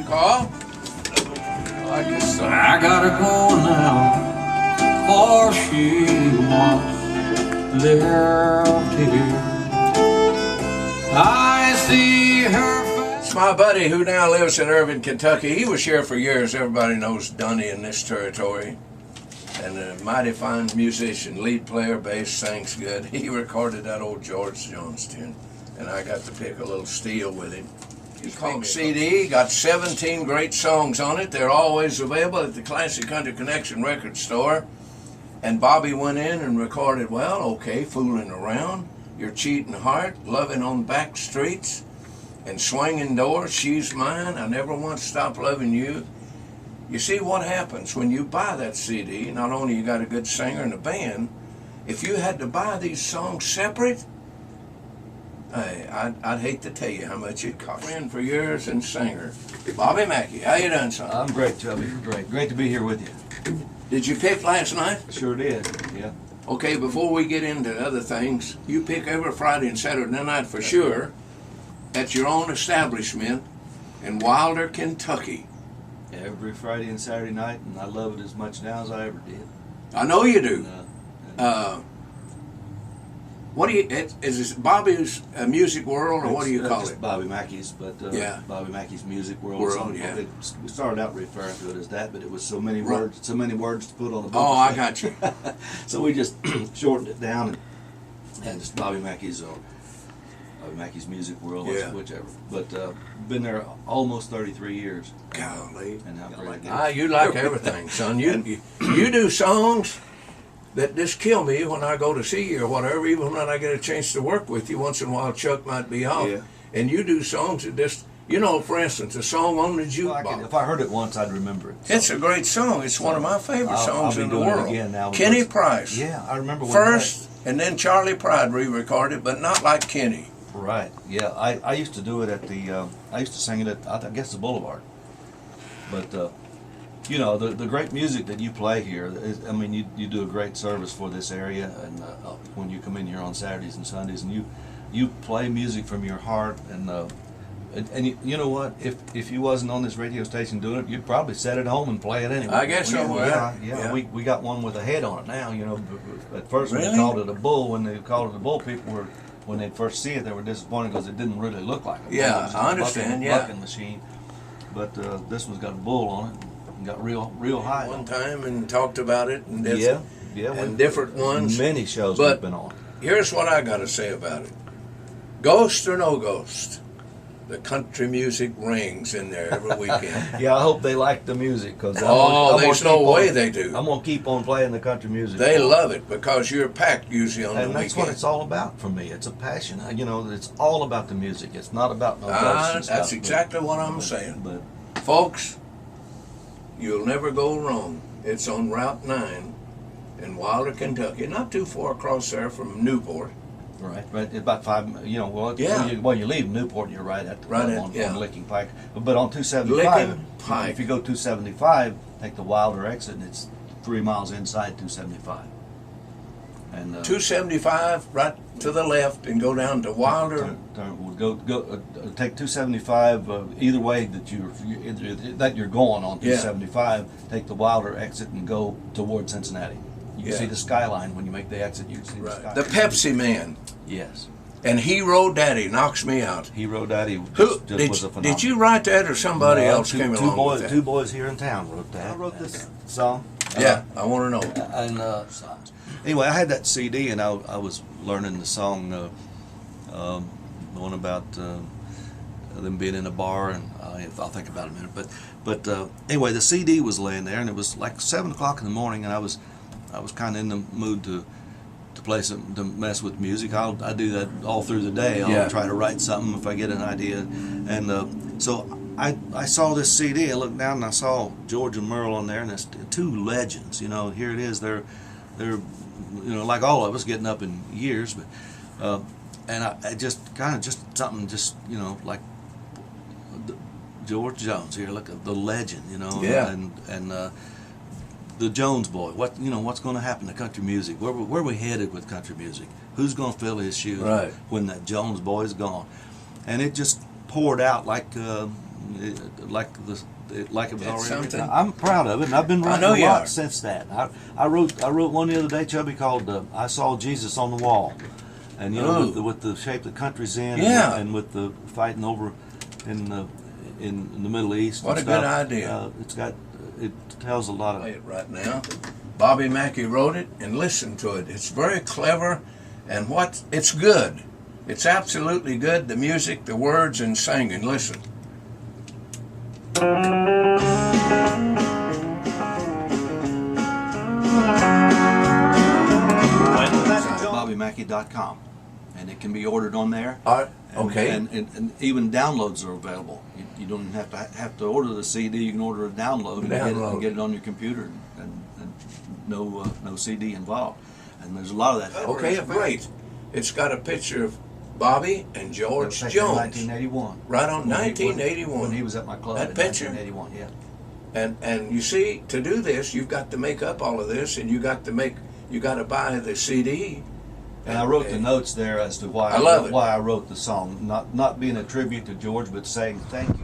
Carl. I like this song. I gotta go now, for she once lived here. I see her. It's my buddy who now lives in Irving, Kentucky. He was here for years. Everybody knows Dunny in this territory. And a mighty fine musician, lead player, bass, sings good. He recorded that old George Jones tune. And I got to pick a little steel with him. It's called CD, got 17 great songs on it. They're always available at the Classic Country Connection record store. And Bobby went in and recorded, well, okay, Fooling Around, Your Cheating Heart, Loving on Back Streets, and Swinging Doors, She's Mine, I Never Want to Stop Loving You. You see what happens when you buy that CD, not only you got a good singer and a band, if you had to buy these songs separate, I'd hate to tell you how much it cost. Friend for years and singer, Bobby Mackey. How you doing, son? I'm great, Chubby. Great to be here with you. Did you pick last night? Sure did. Yeah. Okay, before we get into other things, you pick every Friday and Saturday night for sure at your own establishment in Wilder, Kentucky. Every Friday and Saturday night, and I love it as much now as I ever did. I know you do. What do you? Is this Bobby's Music World, or what do you call it? Bobby Mackey's, but yeah, Bobby Mackey's Music World. Yeah. We started out referring to it as that, but it was so many words, to put on the book. Oh, I got you. So we just shortened it down and just Bobby Mackey's Music World, whichever. But been there almost 33 years. Golly. And how great you like everything, son. You do songs that just kill me when I go to see you or whatever, even when I get a chance to work with you. Once in a while, Chuck might be off. Yeah. And you do songs that just, for instance, a song on the jukebox. If I heard it once, I'd remember it. It's a great song. It's one of my favorite songs in the world. Again now Kenny Price. Yeah, I remember first, and then Charlie Pride re-recorded, but not like Kenny. Right. Yeah, I used to do it at the. I used to sing it at, I guess, the Boulevard. But the great music that you play here. You do a great service for this area, and when you come in here on Saturdays and Sundays, and you play music from your heart, and you know what? If you wasn't on this radio station doing it, you'd probably sit at home and play it anyway. I guess so. Yeah. We got one with a head on it now. At first when Really? they called it a bull, people were. When they first see it, they were disappointed because it didn't really look like a bull. Yeah, I understand. Bucking machine, but this one's got a bull on it and got real high. One time and talked about it, and and different ones. Many shows but we've been on. Here's what I got to say about it: ghost or no ghost, the country music rings in there every weekend. Yeah, I hope they like the music because there's no way they do. I'm gonna keep on playing the country music. They love it because you're packed usually on the weekend. And that's what it's all about for me. It's a passion. It's all about the music. It's not about no ghosts and stuff. That's exactly what I'm saying. But folks, you'll never go wrong. It's on Route 9 in Wilder, Kentucky, not too far across there from Newport. Right. About 5. You leave Newport, you're right at on Licking Pike. But on 275, if you go 275, take the Wilder exit, and it's 3 miles inside 275. And 275 right to the left, and go down to Wilder. Take 275 either way that you're going on 275. Take the Wilder exit and go toward Cincinnati. You see the skyline when you make the exit. You see the skyline. The Pepsi Man. Yes. And Hero Daddy knocks me out. Hero Daddy was a phenomenon. Did you write that, or somebody else came along with that? Two boys here in town wrote that. I wrote this song. I want to know. And anyway, I had that CD, and I was learning the song, the one about them being in a bar, and I'll think about it in a minute. But anyway, the CD was laying there, and it was like 7 o'clock in the morning, and I was kind of in the mood to play something, to mess with music. I do that all through the day. I'll try to write something if I get an idea, and so I saw this CD. I looked down and I saw George and Merle on there, and it's two legends. Here it is. They're like all of us, getting up in years, but and I just something like George Jones here. Look at the legend, and the Jones boy. What's going to happen to country music? Where we headed with country music? Who's going to fill his shoes when that Jones boy is gone? And it just poured out like it was That's already something. written. I'm proud of it, and I've been I know writing you a lot are. since that. I wrote one the other day, Chubby, called "I Saw Jesus on the Wall," and you know with the shape the country's in, Yeah. and with the fighting over in the Middle East. What and a good stuff. idea. It tells a lot Play of. it right now. Bobby Mackey wrote it, and listen to it. It's very clever, and it's good. It's absolutely good. The music, the words, and singing. Listen. BobbyMackey.com, and it can be ordered on there. Okay. And even downloads are available. You don't have to order the CD. You can order a download and get it on your computer, and no CD involved. And there's a lot of that. Okay, great. It's got a picture of Bobby and George That was Jones. 1981. Right on, When he 1981. was at my club. That in picture. 1981, yeah. And you see, to do this, you've got to make up all of this, and you got to buy the CD. And I wrote the notes there as to why I love it. why I wrote the song. Not being a tribute to George, but saying thank you.